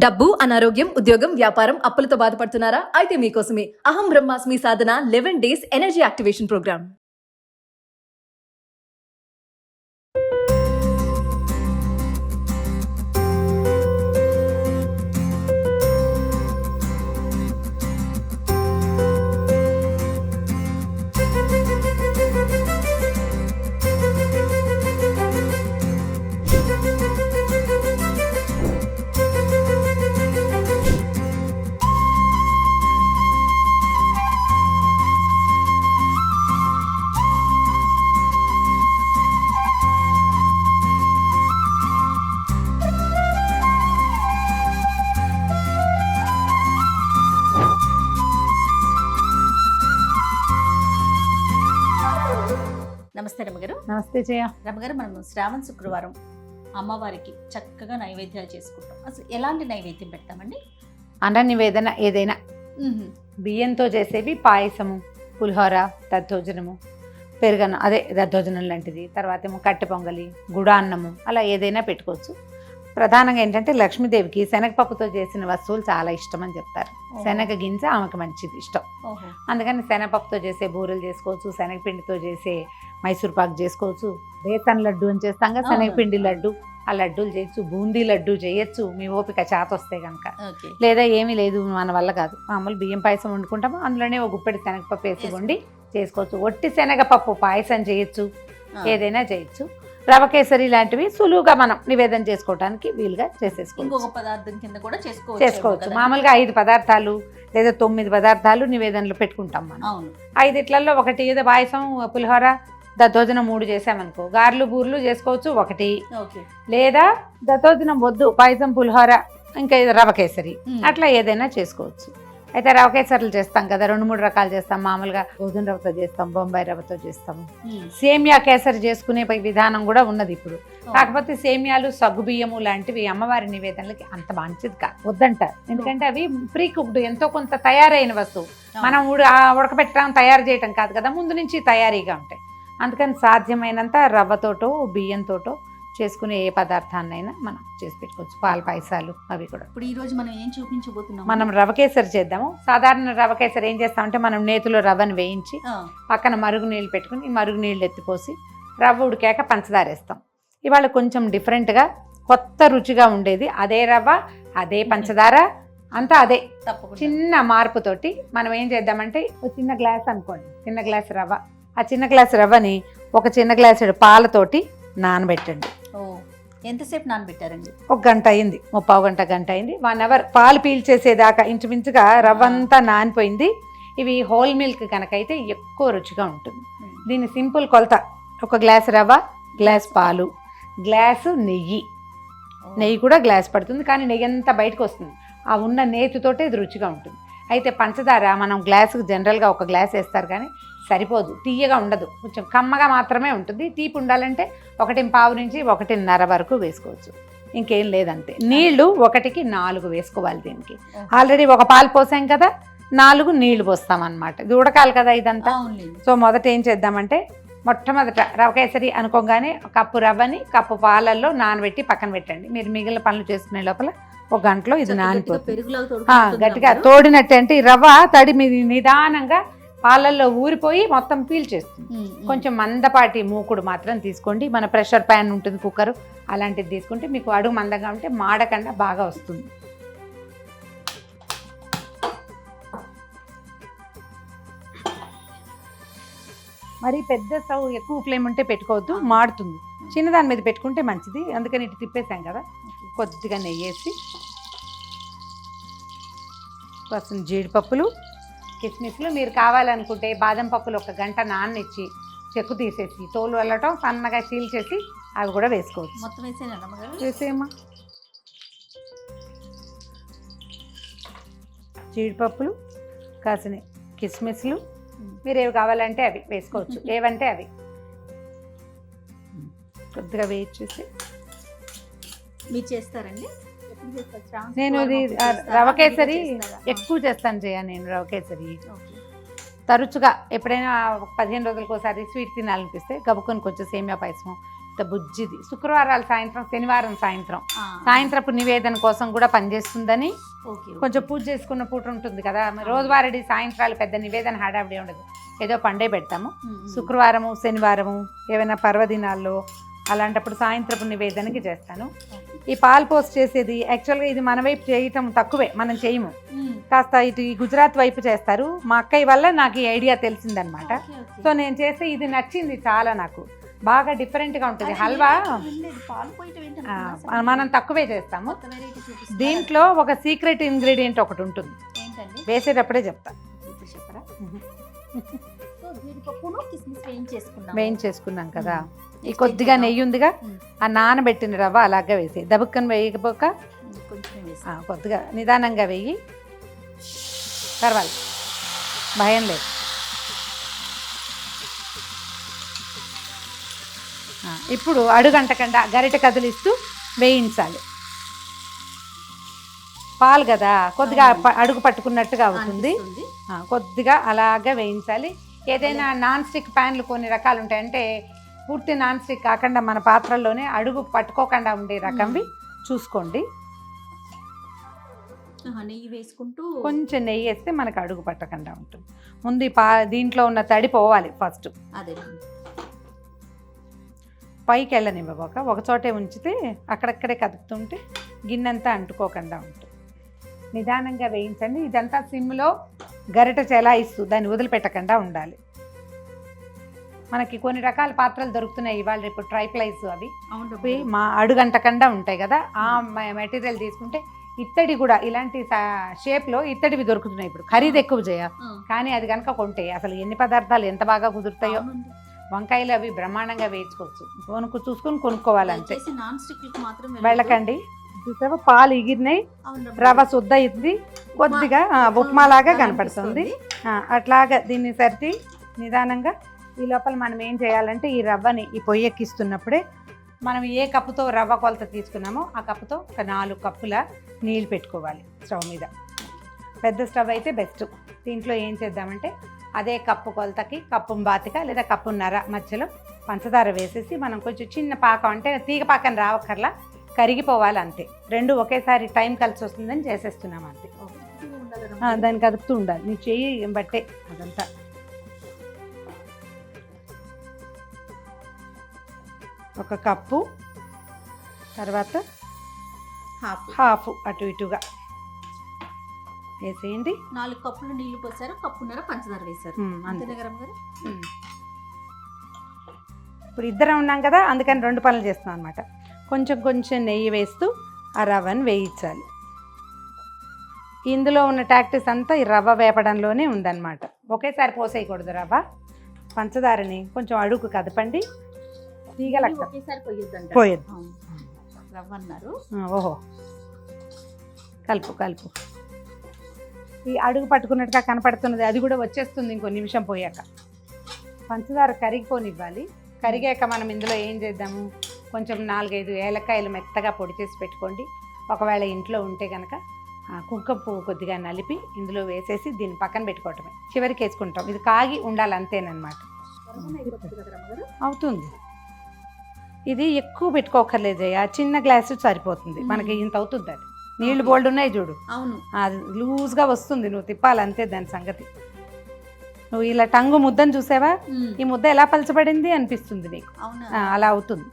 డబ్బు, అనారోగ్యం, ఉద్యోగం, వ్యాపారం, అప్పులతో బాధపడుతున్నారా? అయితే మీకోసమే అహం బ్రహ్మాస్మి సాధన 11 days ఎనర్జీ యాక్టివేషన్ ప్రోగ్రామ్. నమస్తే రమగారు. నమస్తే జయ. రమగారు, మనం శ్రావణ శుక్రవారం అమ్మవారికి చక్కగా నైవేద్యాలు చేసుకుంటాం. అసలు ఎలాంటి నైవేద్యం పెడతామండి? అన్న నివేదన ఏదైనా బియ్యంతో చేసేవి పాయసము, పులిహోర, దద్దోజనము, పెరుగన్నం, అదే దద్దోజనం లాంటిది, తర్వాత ఏమో కట్టె పొంగలి, గుడాన్నము, అలా ఏదైనా పెట్టుకోవచ్చు. ప్రధానంగా ఏంటంటే లక్ష్మీదేవికి శనగపప్పుతో చేసిన వస్తువులు చాలా ఇష్టం అని చెప్తారు. శనగ గింజ ఆమెకు మంచిది ఇష్టం. అందుకని శనగపప్పుతో చేసే బూరెలు చేసుకోవచ్చు, శనగపిండితో చేసే మైసూర్ పాక్ చేసుకోవచ్చు, బేసన్ లడ్డు అని చేస్తాం కదా, శనగపిండి లడ్డు, ఆ లడ్డూలు చేయొచ్చు, బూందీ లడ్డు చేయొచ్చు మీ ఓపిక చేత వస్తే కనుక. లేదా ఏమీ లేదు మన వల్ల కాదు, మామూలు బియ్యం పాయసం వండుకుంటాము, అందులోనే ఒక గుప్పెడి శనగపప్పు వేసి వండి చేసుకోవచ్చు. ఒట్టి శనగపప్పు పాయసం చేయొచ్చు, ఏదైనా చేయొచ్చు. రవ కేసరి లాంటివి సులువుగా మనం నివేదన చేసుకోవడానికి వీలుగా ఇంకొక పదార్థం కింద కూడా చేసుకోవచ్చు. మామూలుగా 5 పదార్థాలు లేదా 9 పదార్థాలు నివేదనలు పెట్టుకుంటాం మనం. 5 ఒకటి ఏదో పాయసం, పులిహోర, దద్దోజనం 3 చేసామనుకో, గారెలు బూర్లు చేసుకోవచ్చు 1, లేదా దద్దోజనం వద్దు, పాయసం, పులిహోర, ఇంకా రవ కేసరి, అట్లా ఏదైనా చేసుకోవచ్చు. అయితే రవ కేసరులు చేస్తాం కదా, 2-3 రకాలు చేస్తాం. మామూలుగా గోధుమ రవ్వతో చేస్తాం, బొంబాయి రవ్వతో చేస్తాము. సేమియా కేసరి చేసుకునే విధానం కూడా ఉన్నది ఇప్పుడు. కాకపోతే సేమియాలు, సగ్గు బియ్యము లాంటివి అమ్మవారి నివేదనలకి అంత మంచిది వద్దంటారు. ఎందుకంటే అవి ప్రీ కుక్డ్, ఎంతో కొంత తయారైన వస్తువు. మనం ఉడకబెట్టడం, తయారు చేయటం కాదు కదా, ముందు నుంచి తయారీగా ఉంటాయి. అందుకని సాధ్యమైనంత రవ్వతోటో బియ్యంతోటో చేసుకునే ఏ పదార్థాన్నైనా మనం చేసి పెట్టుకోవచ్చు. పాల పాయసాలు అవి కూడా. ఇప్పుడు ఈ రోజు మనం ఏం చూపించబోతున్నాం? మనం రవ కేసరి చేద్దాము. సాధారణ రవ కేసరి ఏం చేస్తామంటే, మనం నేతిలో రవ్వను వేయించి పక్కన మరుగు నీళ్ళు పెట్టుకుని, ఈ మరుగు నీళ్ళు ఎత్తిపోసి రవ్వ ఉడికాక పంచదార వేస్తాం. ఇవాళ కొంచెం డిఫరెంట్గా, కొత్త రుచిగా ఉండేది అదే రవ్వ, అదే పంచదార, అంతా అదే. చిన్న మార్పుతోటి మనం ఏం చేద్దామంటే, ఒక చిన్న గ్లాస్ అనుకోండి, చిన్న గ్లాస్ రవ్వ, ఆ చిన్న గ్లాస్ రవ్వని ఒక చిన్న గ్లాసు పాలతోటి నానబెట్టండి. ఎంతసేపు నానబెట్టారండి? 1 గంట అయింది, 3/4 గంట అయింది. 1 అవర్ పాలు పీల్చేసేదాకా ఇంచుమించుగా రవ్వ అంతా నానిపోయింది. ఇవి హోల్ మిల్క్ కనుక అయితే ఎక్కువ రుచిగా ఉంటుంది. దీని సింపుల్ కొలత: 1 గ్లాస్ రవ్వ, గ్లాస్ పాలు, గ్లాసు నెయ్యి కూడా గ్లాస్ పడుతుంది, కానీ నెయ్యి అంతా బయటకు వస్తుంది. ఆ ఉన్న నేతితోటే ఇది రుచిగా ఉంటుంది. అయితే పంచదార మనం గ్లాసుకు జనరల్గా 1 గ్లాస్ వేస్తారు, కానీ సరిపోదు, తీయగా ఉండదు, కొంచెం కమ్మగా మాత్రమే ఉంటుంది. తీపి ఉండాలంటే 1.25 నుంచి 1.5 వరకు వేసుకోవచ్చు, ఇంకేం లేదంతే. నీళ్లు 1కి 4 వేసుకోవాలి. దీనికి ఆల్రెడీ 1 పాలు పోసాం కదా, 4 నీళ్లు పోస్తాం అన్నమాట. ఇది ఉడకాలి కదా ఇదంతా. సో మొదట ఏం చేద్దామంటే, మొట్టమొదట రవ కేసరి అనుకోగానే కప్పు రవ్వని కప్పు పాలల్లో నానబెట్టి పక్కన పెట్టండి. మీరు మిగిలిన పనులు చేసుకునే లోపల 1 గంటలో ఇది నానిపోతుంది. గట్టిగా తోడినట్టు అంటే ఈ రవ్వ తడి మీద నిదానంగా పాలల్లో ఊరిపోయి మొత్తం పీల్చేస్తుంది. కొంచెం మందపాటి మూకుడు మాత్రం తీసుకోండి. మన ప్రెషర్ ప్యాన్ ఉంటుంది, కుక్కర్, అలాంటిది తీసుకుంటే మీకు అడుగు మందంగా ఉంటే మాడకుండా బాగా వస్తుంది. మరి పెద్ద స్టవ్ ఎక్కువ ఫ్లేమ్ ఉంటే పెట్టుకోవద్దు, మాడుతుంది. చిన్నదాని మీద పెట్టుకుంటే మంచిది. అందుకని ఇటు తిప్పేసాం కదా, కొద్దిగా నెయ్యి వేసి, కొంచెం జీడిపప్పులు, కిస్మిస్లు, మీరు కావాలనుకుంటే బాదం పప్పులు 1 గంట నాననిచ్చి చెక్కు తీసేసి తోలు వెళ్ళటం సన్నగా చీల్చేసి అవి కూడా వేసుకోవచ్చు. మొత్తం వేసేయమ్మా. జీడిపప్పులు, కాసిన కిస్మిస్లు, మీరు ఏవి కావాలంటే అవి వేసుకోవచ్చు, ఏవంటే అవి కొద్దిగా వేయించేసి. మీరు చేస్తారండి? నేను ఇది రవ కేసరి ఎక్కువ చేస్తాను జయ. నేను రవ కేసరి తరచుగా ఎప్పుడైనా 15 రోజులకు ఒకసారి స్వీట్ తినాలనిపిస్తే గబుకొని కొంచెం సేమియా పాయసం, ఇంత బుజ్జిది. శుక్రవారాలు సాయంత్రం, శనివారం సాయంత్రం, ఆ, సాయంత్రపు నివేదన కోసం కూడా పనిచేస్తుందని. ఓకే, కొంచెం పూజ చేసుకున్న పూట ఉంటుంది కదా, మరి రోజువారీ సాయంత్రాలు పెద్ద నివేదన హడావిడి ఉండదు, ఏదో పండే పెడతాము. శుక్రవారము, శనివారము, ఏమైనా పర్వదినాల్లో అలాంటప్పుడు సాయంత్రపు నివేదనకి చేస్తాను. ఈ పాలు పోస్ట్ చేసేది యాక్చువల్గా ఇది మన వైపు చేయటం తక్కువే, మనం చేయము. కాస్త ఇటు ఈ గుజరాత్ వైపు చేస్తారు. మా అక్కయ్య వల్ల నాకు ఈ ఐడియా తెలిసిందనమాట. సో నేను చేస్తే ఇది నచ్చింది చాలా, నాకు బాగా డిఫరెంట్గా ఉంటుంది. హల్వా మనం తక్కువే చేస్తాము. దీంట్లో ఒక సీక్రెట్ ఇంగ్రీడియంట్ ఒకటి ఉంటుంది, ఏంటండి? వేసేటప్పుడే చెప్తా. చెప్పరా? సో జీడిపప్పును కిస్మిస్ వేయించేసుకున్నాం. వేయించేసుకున్నాం కదా, ఈ కొద్దిగా నెయ్యి ఉందిగా, ఆ నానబెట్టిన రవ్వ అలాగే వేసి దబుక్కని వేయకపోక కొంచెం వేసి కొద్దిగా నిదానంగా వేయి, పర్వాలేదు, భయం లేదు. ఇప్పుడు అడుగంటకుండా గరిట కదిలిస్తూ వేయించాలి. పాలు కదా కొద్దిగా అడుగు పట్టుకున్నట్టుగా అవుతుంది. కొద్దిగా అలాగే వేయించాలి. ఏదైనా నాన్ స్టిక్ ప్యాన్లు కొన్ని రకాలు ఉంటాయి, అంటే పూర్తి నాన్ స్టిక్ కాకుండా మన పాత్రల్లోనే అడుగు పట్టుకోకుండా ఉండే రకంవి చూసుకోండి. నెయ్యి వేసుకుంటూ కొంచెం నెయ్యి వేస్తే మనకు అడుగు పట్టకుండా ఉంటుంది. ముందు దీంట్లో ఉన్న తడి పోవాలి ఫస్ట్. అదే పైకి వెళ్ళనివ్వబోక ఒక చోటే ఉంచితే అక్కడక్కడే కదుపుతుంటే గిన్నెంతా అంటుకోకుండా ఉంటుంది. నిదానంగా వేయించండి. ఇదంతా సిమ్లో గరిట చెలాయిస్తూ దాన్ని వదిలిపెట్టకుండా ఉండాలి. మనకి కొన్ని రకాల పాత్రలు దొరుకుతున్నాయి ఇవాళ రేపు, ట్రైప్లైస్ అవి మా అడుగంటకుండా ఉంటాయి కదా, ఆ మెటీరియల్ తీసుకుంటే ఇత్తడి కూడా ఇలాంటి షేప్లో ఇత్తడివి దొరుకుతున్నాయి. ఇప్పుడు ఖరీదు ఎక్కువ చేయ, కానీ అది కనుక కొంటే అసలు ఎన్ని పదార్థాలు ఎంత బాగా కుదురుతాయో. వంకాయలు అవి బ్రహ్మాండంగా వేయించుకోవచ్చు, చూసుకొని కొనుక్కోవాలంటే. వెళ్ళకండి. చూసావా పాలు ఎగిరినాయి, రవ్వ శుద్ధ అయింది, కొద్దిగా ఉప్మాలాగా కనపడుతుంది. అట్లాగా దీన్ని సరిచి నిదానంగా ఈ లోపల మనం ఏం చేయాలంటే ఈ రవ్వని ఈ పొయ్యి ఎక్కిస్తున్నప్పుడే మనం ఏ కప్పుతో రవ్వ కొలత తీసుకున్నామో ఆ కప్పుతో ఒక 4 కప్పుల నీళ్ళు పెట్టుకోవాలి స్టవ్ మీద. పెద్ద స్టవ్ అయితే బెస్ట్. దీంట్లో ఏం చేద్దామంటే అదే కప్పు కొలతకి కప్పు బాతిక లేదా కప్పున్నర మధ్యలో పంచదార వేసేసి మనం కొంచెం చిన్న పాకం, అంటే తీగ పాకం రావక్కర్లా, కరిగిపోవాలి అంతే. రెండు ఒకేసారి టైం కలిసి వస్తుందని చేసేస్తున్నాం అంతే. దాన్ని కదుపుతూ ఉండాలి, నీ చెయ్యి బట్టే అదంతా. ఒక కప్పు, తర్వాత హాఫ్ అటు ఇటుగా వేసేయండి. 4 కప్పులు నీళ్లు పోసారు, కప్పున్నర పంచదార వేశారు. ఇప్పుడు ఇద్దరం ఉన్నాం కదా, అందుకని 2 పనులు చేస్తున్నాం అనమాట. కొంచెం నెయ్యి వేస్తూ ఆ రవ్వని వేయించాలి. ఇందులో ఉన్న టాక్టిస్ అంతా ఈ రవ్వ వేపడంలోనే ఉందన్నమాట. ఒకేసారి పోసేయకూడదు రవ్వ. పంచదారని కొంచెం అడుగు కదపండి, తీగలక్క పోయొద్దు. రవ్వ అన్నారు. ఓహో, కలుపు. ఈ అడుగు పట్టుకున్నట్టుగా కనపడుతున్నది, అది కూడా వచ్చేస్తుంది ఇంకో నిమిషం పోయాక. పంచదార కరిగిపోనివ్వాలి. కరిగాక మనం ఇందులో ఏం చేద్దాము, కొంచెం 4-5 ఏలక్కాయలు మెత్తగా పొడి చేసి పెట్టుకోండి. ఒకవేళ ఇంట్లో ఉంటే కనుక కుంకుమ పువ్వు కొద్దిగా నలిపి ఇందులో వేసేసి దీన్ని పక్కన పెట్టుకోవటమే. చివరికి వేసుకుంటాం. ఇది కాగి ఉండాలి అంతేనమాట. అవుతుంది. ఇది ఎక్కువ పెట్టుకోకర్లేదు, చిన్న గ్లాసు సరిపోతుంది మనకి. ఇంత అవుతుంది. అది నీళ్లు బోల్డ్ ఉన్నాయి చూడు, అవును, అది లూజ్గా వస్తుంది. నువ్వు తిప్పాలంతే దాని సంగతి. నువ్వు ఇలా టంగు ముద్దను చూసావా, ఈ ముద్ద ఎలా పలచబడింది అనిపిస్తుంది నీకు. అలా అవుతుంది.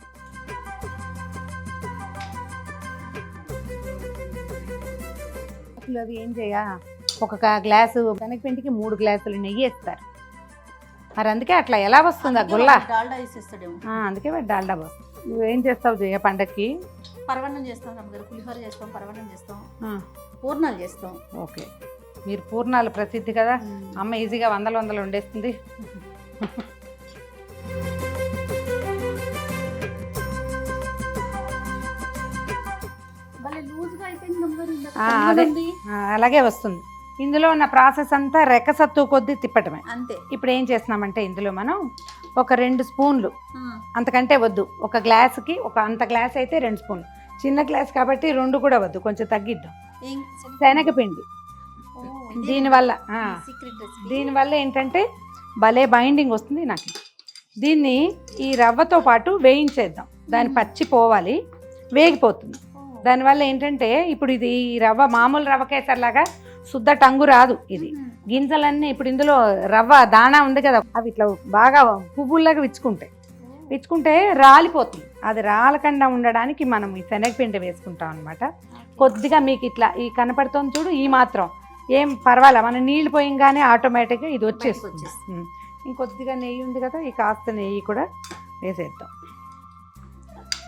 అది ఏం చేయ, ఒక గ్లాసు శనగపిండికి 3 గ్లాసులు నెయ్యి వేస్తారు. మరి అందుకే అట్లా ఎలా వస్తుంది ఆ గుల్ల. అందుకే డాల్డా వస్తుంది. నువ్వేం చేస్తావు జయ పండక్కి? పరవన్నం చేస్తాం, పులిహోర చేస్తాం, పరవన్నం చేస్తాం, పూర్ణాలు చేస్తాం. ఓకే, మీరు పూర్ణాలు ప్రసిద్ధి కదా. అమ్మ ఈజీగా 100 వండేస్తుంది. అదే అలాగే వస్తుంది. ఇందులో ఉన్న ప్రాసెస్ అంతా రెక్కసత్తు కొద్దీ తిప్పటమే అంతే. ఇప్పుడు ఏం చేస్తున్నామంటే ఇందులో మనం ఒక 2 స్పూన్లు, అంతకంటే వద్దు, ఒక గ్లాసుకి అంత గ్లాస్ అయితే 2 స్పూన్లు, చిన్న గ్లాస్ కాబట్టి 2 కూడా వద్దు, కొంచెం తగ్గిద్దాం. శనగపిండి. దీనివల్ల ఏంటంటే భలే బైండింగ్ వస్తుంది నాకు. దీన్ని ఈ రవ్వతో పాటు వేయించేద్దాం. దాని పచ్చి పోవాలి, వేగిపోతుంది. దానివల్ల ఏంటంటే ఇప్పుడు ఇది రవ్వ మామూలు రవ్వ కేసరిలాగా శుద్ధ టంగు రాదు. ఇది గింజలన్నీ ఇప్పుడు ఇందులో రవ్వ దాణా ఉంది కదా, అవి ఇట్లా బాగా పువ్వుల్లాగా విచ్చుకుంటే రాలిపోతుంది. అది రాలకుండా ఉండడానికి మనం ఈ శనగపిండి వేసుకుంటాం అనమాట. కొద్దిగా మీకు ఇట్లా ఈ కనపడుతుంది చూడు, ఈ మాత్రం ఏం పర్వాలే, మనం నీళ్ళు పోయంగానే ఆటోమేటిక్గా ఇది వచ్చేస్తుంది. ఇంకొద్దిగా నెయ్యి ఉంది కదా, ఈ కాస్త నెయ్యి కూడా వేసేద్దాం.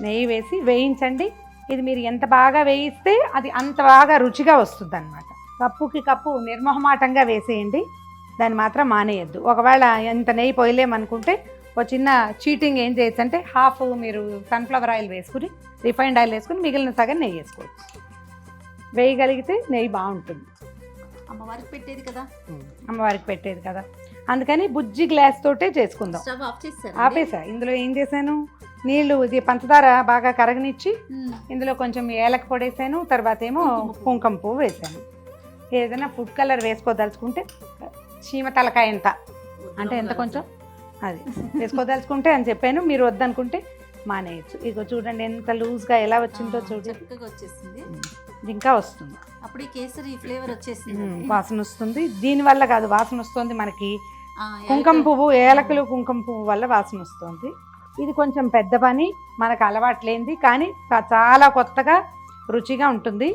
నెయ్యి వేసి వేయించండి. ఇది మీరు ఎంత బాగా వేయిస్తే అది అంత బాగా రుచిగా వస్తుంది అనమాట. కప్పుకి కప్పు నిర్మోహమాటంగా వేసేయండి, దాన్ని మాత్రం మానేయద్దు. ఒకవేళ ఎంత నెయ్యి పోయలేమనుకుంటే ఒక చిన్న చీటింగ్ ఏం చేయొచ్చు అంటే హాఫ్ మీరు సన్ఫ్లవర్ ఆయిల్ వేసుకుని, రిఫైండ్ ఆయిల్ వేసుకుని మిగిలిన సగం నెయ్యి వేసుకోవచ్చు. వేయగలిగితే నెయ్యి బాగుంటుంది. అమ్మవారికి పెట్టేది కదా, అమ్మవారికి పెట్టేది కదా, అందుకని బుజ్జి గ్లాస్ తోటే చేసుకుందాం. స్టవ్ ఆఫ్ చేస్తారు. ఆపేసా. ఇందులో ఏం చేశాను, నీళ్లు ఇది పంచదార బాగా కరగనిచ్చి ఇందులో కొంచెం ఏలక పొడేసాను, తర్వాత ఏమో కుంకుమ పువ్వు వేసాను. ఏదైనా ఫుడ్ కలర్ వేసుకోదలుచుకుంటే చీమ తలకాయ ఎంత అంటే ఎంత కొంచెం అది వేసుకోదలుచుకుంటే అని చెప్పాను. మీరు వద్దనుకుంటే మానేయచ్చు. ఇగో చూడండి ఎంత లూజ్గా ఎలా వచ్చిందో చూడండి, చక్కగా వచ్చేసింది. ఇది ఇంకా వస్తుంది, అప్పుడు ఈ కేసరి ఫ్లేవర్ వచ్చేసింది, వాసన వస్తుంది. దీనివల్ల కాదు వాసన వస్తుంది మనకి, కుంకుమ పువ్వు ఏలకలు కుంకుమ పువ్వు వల్ల వాసన వస్తుంది. ఇది కొంచెం పెద్ద పని, మనకు అలవాటు లేనిది, కానీ చాలా కొత్తగా రుచిగా ఉంటుంది.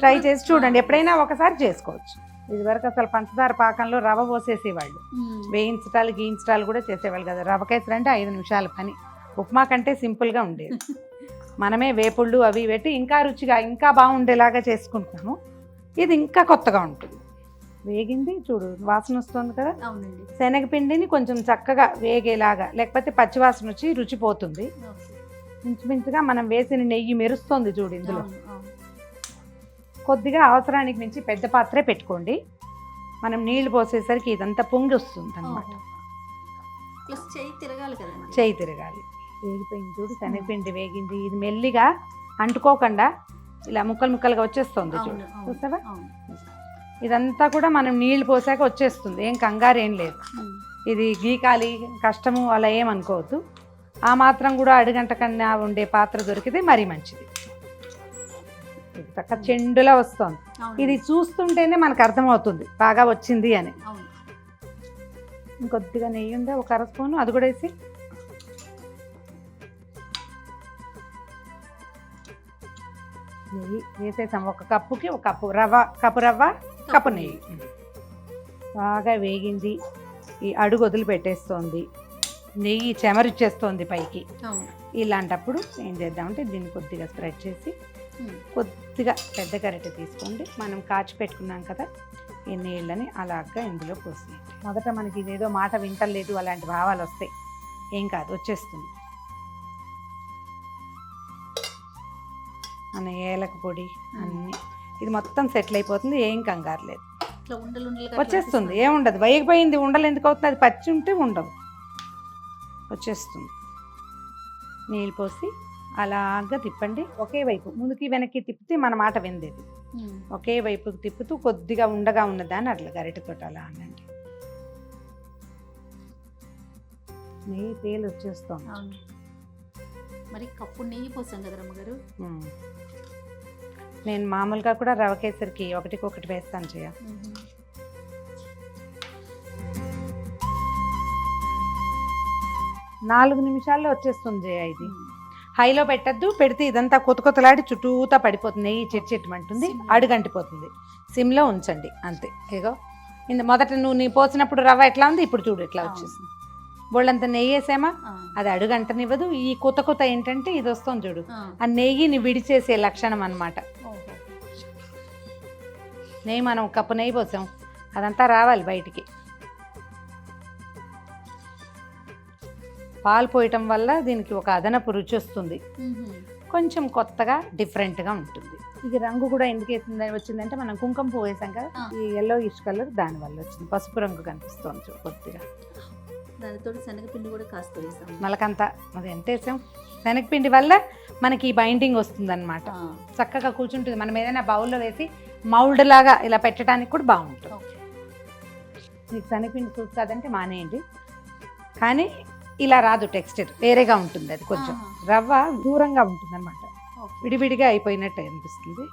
ట్రై చేసి చూడండి, ఎప్పుడైనా ఒకసారి చేసుకోవచ్చు. ఇదివరకు అసలు పంచదార పాకంలో రవ్వ పోసేసేవాళ్ళు, వేయించటాలు గీయించటాలు కూడా చేసేవాళ్ళు కదా. రవ్వ కేసరి అంటే 5 నిమిషాల పని, ఉప్మా కంటే సింపుల్గా ఉండేది. మనమే వేపుళ్ళు అవి పెట్టి ఇంకా రుచిగా ఇంకా బాగుండేలాగా చేసుకుంటున్నాము. ఇది ఇంకా కొత్తగా ఉంటుంది. వేగింది చూడు, వాసన వస్తుంది కదా. అవునండి. శనగపిండిని కొంచెం చక్కగా వేగేలాగా, లేకపోతే పచ్చివాసన వచ్చి రుచిపోతుంది. ఇంచుమించుగా మనం వేసిన నెయ్యి మెరుస్తుంది చూడు ఇందులో. కొద్దిగా అవసరానికి మించి పెద్ద పాత్రే పెట్టుకోండి. మనం నీళ్లు పోసేసరికి ఇదంతా పొంగి వస్తుంది అనమాట. చెయ్యి తిరగాలి కదా, చెయ్యి తిరగాలి. వేగిపోయింది చూడు, శనగపిండి వేగింది. ఇది మెల్లిగా అంటుకోకుండా ఇలా ముక్కలు ముక్కలుగా వచ్చేస్తుంది చూడు, చూసావా. ఇదంతా కూడా మనం నీళ్లు పోసాక వచ్చేస్తుంది, ఏం కంగారు ఏం లేదు. ఇది గీకాలి కష్టము అలా ఏమనుకోవద్దు. ఆ మాత్రం కూడా అడుగంట కన్నా ఉండే పాత్ర దొరికితే మరీ మంచిది. చక్క చెండులా వస్తుంది. ఇది చూస్తుంటేనే మనకు అర్థమవుతుంది బాగా వచ్చింది అని. ఇంకొద్దిగా నెయ్యి ఉందా, ఒక 1/2 స్పూను, అది కూడా వేసి నెయ్యి వేసేసాం. ఒక కప్పుకి ఒక కప్పు రవ్వ కప్పు నెయ్యి. బాగా వేగింది, ఈ అడుగు వదిలిపెట్టేస్తోంది, నెయ్యి చెమరిచ్చేస్తోంది పైకి. ఇలాంటప్పుడు ఏం చేద్దామంటే దీన్ని కొద్దిగా స్ప్రెడ్ చేసి కొద్దిగా పెద్ద గరిటె తీసుకోండి. మనం కాచి పెట్టుకున్నాం కదా ఈ నీళ్ళని అలాగా ఇందులో పోసేయండి. మొదట మనకి ఇదేదో మాట వింటలేదు అలాంటి భావాలు వస్తాయి, ఏం కాదు, వచ్చేస్తుంది. మన ఏలక పొడి అన్నీ ఇది మొత్తం సెటిల్ అయిపోతుంది, ఏం కంగారు లేదు, వచ్చేస్తుంది. ఏముండదు, వేగిపోయింది, ఉండలు ఎందుకు అవుతుంది, అది పచ్చి ఉంటే ఉండవు, వచ్చేస్తుంది. నీళ్ళు పోసి అలాగా తిప్పండి. ఒకే వైపు ముందుకి వెనక్కి తిప్పితే మన మాట విందేది. ఒకే వైపుకి తిప్పుతూ కొద్దిగా ఉండగా ఉన్నదాన్ని అట్లా గరిటెతో అలా అనండి. నెయ్యి తేలు వచ్చేస్తుంది. మరి కప్పు నెయ్యి పోసాం కదా రమ్మగారు. నేను మామూలుగా కూడా రవ కేసరికి ఒకటికొకటి వేస్తాను చేయ. నాలుగు నిమిషాల్లో వచ్చేస్తుంది జయ. ఇది హైలో పెట్టద్దు, పెడితే ఇదంతా కొత్తలాడి చుట్టూతా పడిపోతుంది, నెయ్యి చెట్టుమంటుంది, అడుగంటిపోతుంది. సిమ్లో ఉంచండి అంతే. ఇగో మొదట నువ్వు పోసినప్పుడు రవ్వ ఎట్లా ఉంది, ఇప్పుడు చూడు ఎట్లా వచ్చేసింది. బోళ్ళంత నెయ్యి వేసామా, అది అడుగంటనివ్వదు. ఈ కొత్త ఏంటంటే ఇది వస్తుంది చూడు, ఆ నెయ్యిని విడిచేసే లక్షణం అన్నమాట. నెయ్యి మనం కప్పు నెయ్యి పోసాం, అదంతా రావాలి బయటికి. పాలు పోయటం వల్ల దీనికి ఒక అదనపు రుచి వస్తుంది, కొంచెం కొత్తగా డిఫరెంట్గా ఉంటుంది. ఇది రంగు కూడా ఎందుకు వచ్చిందంటే మనం కుంకుమ పువ్వు వేసాం కదా, ఈ yellowish కలర్ దానివల్ల వచ్చింది. పసుపు రంగు కనిపిస్తుంది చూడు కొద్దిగా. దానితో శనగపిండి కూడా కాస్త వేసాం, మలకంతా అది ఎంత వేసాం. శనగపిండి వల్ల మనకి ఈ బైండింగ్ వస్తుంది అనమాట, చక్కగా కూర్చుంటుంది. మనం ఏదైనా బౌల్లో వేసి మౌల్డ్ లాగా ఇలా పెట్టడానికి కూడా బాగుంటుంది. మీకు శనగపిండి సూట్ కాదంటే మానేయండి, కానీ ఇలా రాదు, టెక్స్చర్ వేరేగా ఉంటుంది, అది కొంచెం రవ్వ దూరంగా ఉంటుంది అనమాట, ఓకే. విడివిడిగా అయిపోయినట్టు అనిపిస్తుంది.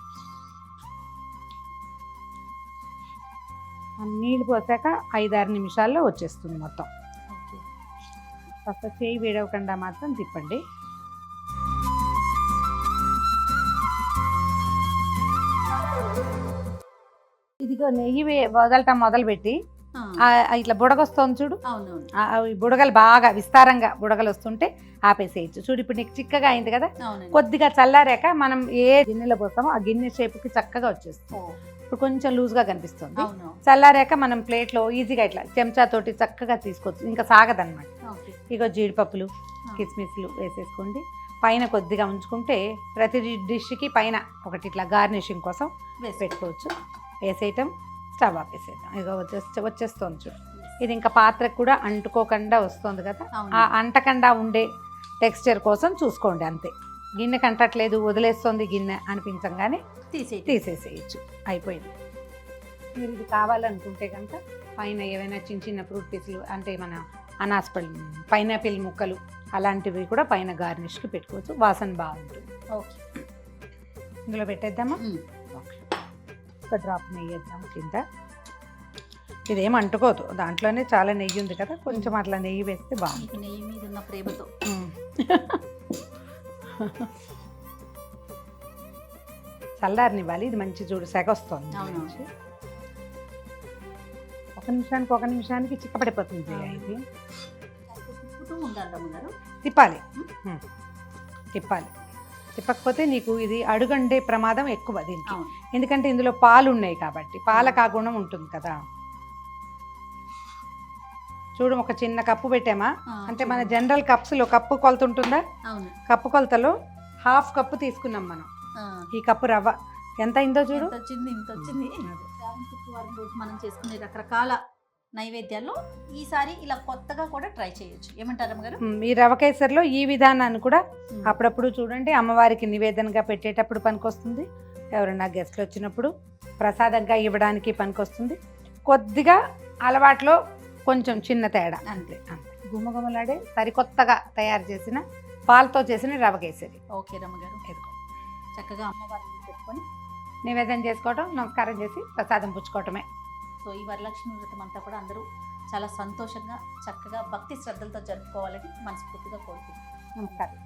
నీళ్ళు పోసాక 5-6 నిమిషాల్లో వచ్చేస్తుంది మొత్తం. ఓకే. కాస్త చేయి వేడవకుండా మాత్రం తిప్పండి. ఇదిగో నెయ్యి వదలటం మొదలుపెట్టి ఇట్లా బుడగొస్తుంది చూడు, అవునవును. ఈ బుడగలు బాగా విస్తారంగా బుడగలు వస్తుంటే ఆపేసేయచ్చు. చూడు ఇప్పుడు నీకు చిక్కగా అయింది కదా, అవునండి. కొద్దిగా చల్లారాక మనం ఏ గిన్నెలో పోస్తామో ఆ గిన్నె షేప్కి చక్కగా వచ్చేస్తుంది. ఇప్పుడు కొంచెం లూజ్గా కనిపిస్తుంది. అవును. చల్లారాక మనం ప్లేట్లో ఈజీగా ఇట్లా చెంచాతోటి చక్కగా తీసుకోవచ్చు, ఇంకా సాగదన్నమాట. ఓకే. ఇగో జీడిపప్పులు కిస్మిస్లు వేసేసుకోండి. పైన కొద్దిగా ఉంచుకుంటే ప్రతి డిష్కి పైన ఒకటి ఇట్లా గార్నిషింగ్ కోసం పెట్టుకోవచ్చు. వేసేయటం, స్టవ్ ఆపేసేయటం. ఇగో వచ్చేస్తుంది చూడు. ఇది ఇంకా పాత్రకు కూడా అంటుకోకుండా వస్తుంది కదా, ఆ అంటకుండా ఉండే టెక్స్చర్ కోసం చూసుకోండి అంతే. గిన్నె కంటట్లేదు, వదిలేస్తుంది గిన్నె అనిపించగానే తీసేసేయచ్చు, అయిపోయింది. మీరు ఇది కావాలనుకుంటే కనుక పైన ఏవైనా చిన్న చిన్న ఫ్రూట్ పీసులు అంటే మన అనాసపళ్ళు, పైనాపిల్ ముక్కలు అలాంటివి కూడా పైన గార్నిష్కి పెట్టుకోవచ్చు, వాసన బాగుంటుంది. ఓకే. ఇందులో పెట్టేద్దామా? ఓకే. ఒక డ్రాప్ నెయ్యి వేద్దాం కింద. ఇదేం అంటుకోదు, దాంట్లోనే చాలా నెయ్యి ఉంది కదా, కొంచెం అట్లా నెయ్యి వేస్తే బాగుంటుంది. నెయ్యి మీద ఉన్న ప్రేమతో చల్లారనివ్వాలి. ఇది మంచి చూడు సెగ వస్తుంది. ఒక నిమిషానికి చిక్కపడిపోతుంది. ఇది తిప్పాలి, తిప్పకపోతే నీకు ఇది అడుగండే ప్రమాదం ఎక్కువ దీనికి, ఎందుకంటే ఇందులో పాలు ఉన్నాయి కాబట్టి, పాలకు ఆ గుణం ఉంటుంది కదా. చూడు, ఒక చిన్న కప్పు పెట్టామా, అంటే మన జనరల్ కప్స్లో కప్పు కొలత ఉంటుందా, కప్పు కొలతలో 1/2 కప్పు తీసుకున్నాం మనం. ఈ కప్పు రవ్వ ఎంత అయిందో చూడు. ఇంత వచ్చింది. మనం చేసుకునే రకరకాల నైవేద్యాల్లో ఈసారి ఇలా కొత్తగా కూడా ట్రై చేయొచ్చు. ఏమంటారు అమ్మగారు? ఈ రవ్వ కేసరిలో ఈ విధానాన్ని కూడా అప్పుడప్పుడు చూడండి, అమ్మవారికి నివేదనగా పెట్టేటప్పుడు పనికొస్తుంది, ఎవరైనా గెస్ట్లు వచ్చినప్పుడు ప్రసాదంగా ఇవ్వడానికి పనికొస్తుంది. కొద్దిగా అలవాట్లో కొంచెం చిన్న తేడా అంతే. గుమగుమలాడే సరికొత్తగా తయారు చేసిన పాలతో చేసిన రవ్వ కేసరి. ఓకే రమ్మగారు, చక్కగా అమ్మవారిని పెట్టుకొని నివేదన చేసుకోవటం, నమస్కారం చేసి ప్రసాదం పుచ్చుకోవటమే. సో ఈ వరలక్ష్మి వ్రతం అంతా కూడా అందరూ చాలా సంతోషంగా చక్కగా భక్తి శ్రద్ధలతో జరుపుకోవాలని మనస్ఫూర్తిగా కోరుకుంటున్నాను. నమస్కారం.